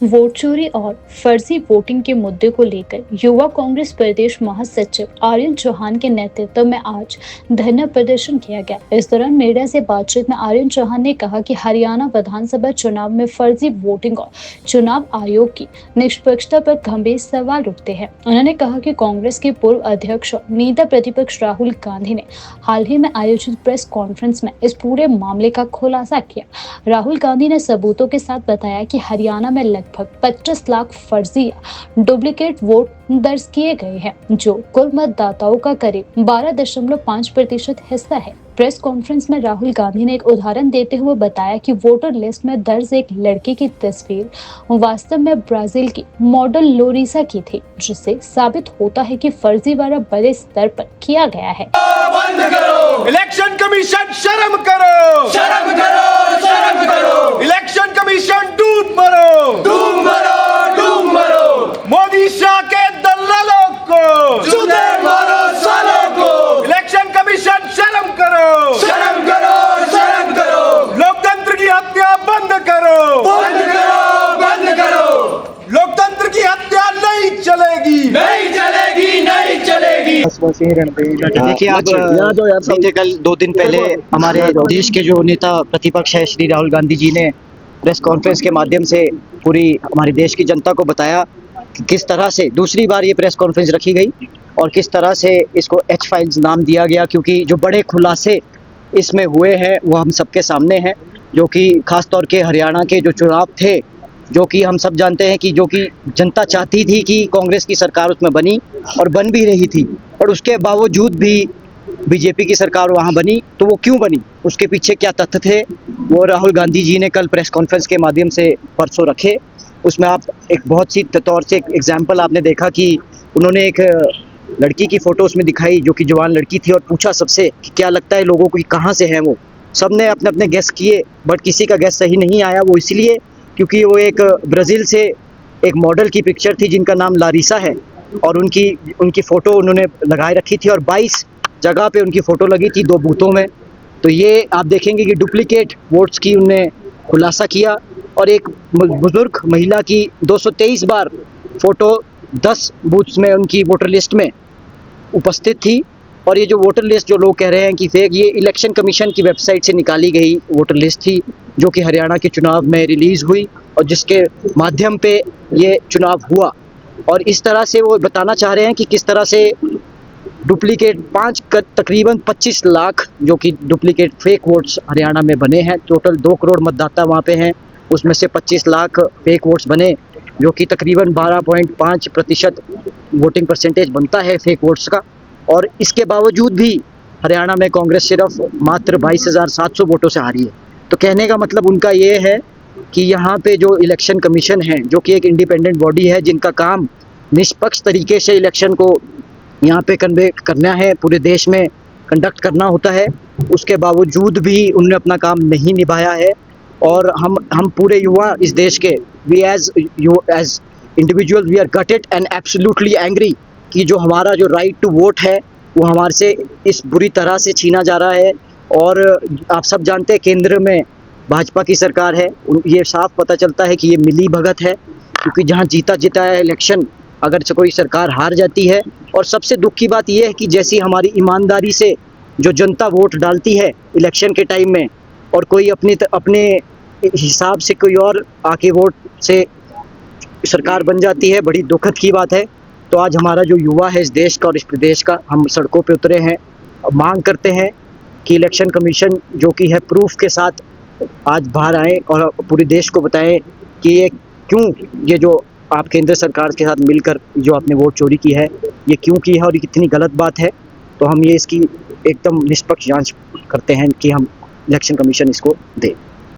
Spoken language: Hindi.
वोट चोरी और फर्जी वोटिंग के मुद्दे को लेकर युवा कांग्रेस प्रदेश महासचिव आर्यन चौहान के नेतृत्व में आज धरना प्रदर्शन किया गया। इस दौरान मीडिया से बातचीत में आर्यन चौहान ने कहा कि हरियाणा विधानसभा चुनाव में फर्जी वोटिंग और चुनाव आयोग की निष्पक्षता पर गंभीर सवाल उठते हैं। उन्होंने कहा कि कांग्रेस के पूर्व अध्यक्ष और नेता प्रतिपक्ष राहुल गांधी ने हाल ही में आयोजित प्रेस कॉन्फ्रेंस में इस पूरे मामले का खुलासा किया। राहुल गांधी ने सबूतों के साथ बताया कि हरियाणा में लगभग 25 लाख फर्जी या डुप्लीकेट वोट दर्ज किए गए हैं, जो कुल मतदाताओं का करीब 12.5% हिस्सा है। प्रेस कॉन्फ्रेंस में राहुल गांधी ने एक उदाहरण देते हुए बताया कि वोटर लिस्ट में दर्ज एक लड़की की तस्वीर वास्तव में ब्राजील की मॉडल लोरिसा की थी, जिससे साबित होता है कि फर्जीवाड़ा बड़े स्तर पर किया गया है। बंद करो, इलेक्शन कमीशन शर्म करो, शर्म करो, शर्म करो, इलेक्शन कमीशन डूब मरो, डूब मरो, डूब मरो, मोदी शाह के दलालों को जूते मारो सालों को, इलेक्शन कमीशन शर्म करो, शर्म करो, शर्म करो, लोकतंत्र की हत्या बंद करो, बंद करो, बंद करो, लोकतंत्र की हत्या नहीं चलेगी, नहीं चलेगी, नहीं चलेगी। देखिए, आप बीते कल 2 दिन पहले हमारे देश के जो नेता प्रतिपक्ष है श्री राहुल गांधी जी ने प्रेस कॉन्फ्रेंस के माध्यम से पूरी हमारे देश की जनता को बताया कि किस तरह से दूसरी बार ये प्रेस कॉन्फ्रेंस रखी गई और किस तरह से इसको एच फाइल्स नाम दिया गया, क्योंकि जो बड़े खुलासे इसमें हुए हैं वो हम सबके सामने हैं। जो कि खास तौर के हरियाणा के जो चुनाव थे, जो कि हम सब जानते हैं कि जो कि जनता चाहती थी कि कांग्रेस की सरकार उसमें बनी और बन भी रही थी, और उसके बावजूद भी बीजेपी की सरकार वहां बनी। तो वो क्यों बनी, उसके पीछे क्या तथ्य थे, वो राहुल गांधी जी ने कल प्रेस कॉन्फ्रेंस के माध्यम से परसों रखे। उसमें आप एक बहुत सी तौर से एक एग्जाम्पल आपने देखा कि उन्होंने एक लड़की की फ़ोटो उसमें दिखाई जो कि जवान लड़की थी, और पूछा सबसे कि क्या लगता है लोगों को कि कहाँ से है वो। सब ने अपने अपने गेस किए, बट किसी का गेस सही नहीं आया। वो इसलिए क्योंकि वो एक ब्राज़ील से एक मॉडल की पिक्चर थी जिनका नाम लारिसा है, और उनकी फ़ोटो उन्होंने लगाए रखी थी, और 22 जगह पे उनकी फ़ोटो लगी थी 2 बूथों में। तो ये आप देखेंगे कि डुप्लीकेट वोट्स की उनने खुलासा किया, और एक बुजुर्ग महिला की 223 बार फ़ोटो 10 बूथ्स में उनकी वोटर लिस्ट में उपस्थित थी। और ये जो वोटर लिस्ट जो लोग कह रहे हैं कि फेक, ये इलेक्शन कमीशन की वेबसाइट से निकाली गई वोटर लिस्ट थी, जो कि हरियाणा के चुनाव में रिलीज़ हुई और जिसके माध्यम पे ये चुनाव हुआ। और इस तरह से वो बताना चाह रहे हैं कि किस तरह से डुप्लीकेट तकरीबन 25 लाख जो कि डुप्लीकेट फेक वोट्स हरियाणा में बने हैं। टोटल 2 करोड़ मतदाता वहाँ पे हैं, उसमें से 25 लाख फेक वोट्स बने, जो कि तकरीबन 12.5% वोटिंग परसेंटेज बनता है फेक वोट्स का। और इसके बावजूद भी हरियाणा में कांग्रेस सिर्फ मात्र 22,700 वोटों से हारी है। तो कहने का मतलब उनका ये है कि यहाँ पे जो इलेक्शन कमीशन है, जो कि एक इंडिपेंडेंट बॉडी है जिनका काम निष्पक्ष तरीके से इलेक्शन को यहाँ पे कन्वे करना है, पूरे देश में कंडक्ट करना होता है, उसके बावजूद भी उन्होंने अपना काम नहीं निभाया है। और हम पूरे युवा इस देश के, we as individual we are gutted and absolutely angry कि जो हमारा जो राइट टू वोट है वो हमारे से इस बुरी तरह से छीना जा रहा है। और आप सब जानते हैं केंद्र में भाजपा की सरकार है, ये साफ पता चलता है कि ये मिली भगत है, क्योंकि जहाँ जीता है इलेक्शन, अगर कोई सरकार हार जाती है। और सबसे दुख की बात यह है कि जैसी हमारी ईमानदारी से जो जनता वोट डालती है इलेक्शन के टाइम में, और कोई अपने हिसाब से कोई और आके वोट से सरकार बन जाती है, बड़ी दुखद की बात है। तो आज हमारा जो युवा है इस देश का और इस प्रदेश का, हम सड़कों पे उतरे हैं, मांग करते हैं कि इलेक्शन कमीशन जो कि है प्रूफ के साथ आज बाहर आए और पूरे देश को बताएं कि ये क्यों, ये जो आप केंद्र सरकार के साथ मिलकर जो आपने वोट चोरी की है, ये क्यों की है और ये कितनी गलत बात है। तो हम ये इसकी एकदम निष्पक्ष जांच करते हैं कि हम इलेक्शन कमीशन इसको दे।